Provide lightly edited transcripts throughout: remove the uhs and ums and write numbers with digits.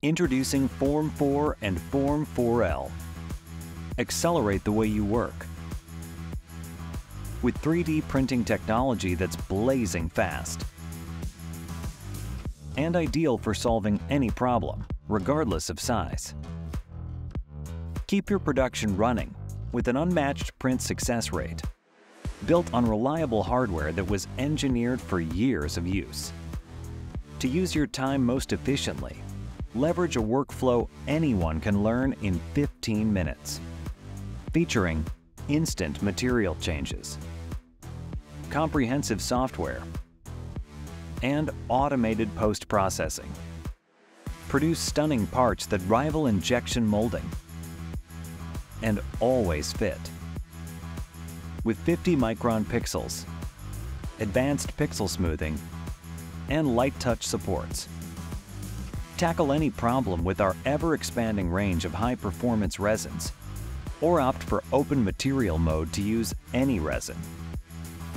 Introducing Form 4 and Form 4L. Accelerate the way you work. With 3D printing technology that's blazing fast. And ideal for solving any problem, regardless of size. Keep your production running with an unmatched print success rate, built on reliable hardware that was engineered for years of use. To use your time most efficiently, leverage a workflow anyone can learn in 15 minutes, featuring instant material changes, comprehensive software, and automated post-processing. Produce stunning parts that rival injection molding and always fit. With 50-micron pixels, advanced pixel smoothing, and light touch supports. Tackle any problem with our ever-expanding range of high-performance resins, or opt for open material mode to use any resin.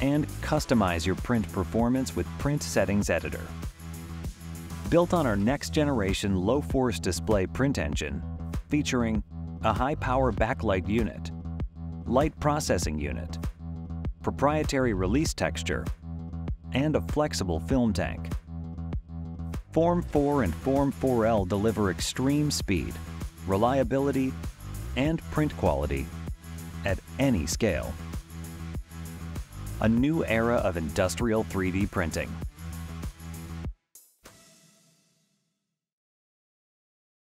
And customize your print performance with Print Settings Editor. Built on our next-generation low-force display print engine, featuring a high-power backlight unit, light processing unit, proprietary release texture, and a flexible film tank. Form 4 and Form 4L deliver extreme speed, reliability, and print quality at any scale. A new era of industrial 3D printing.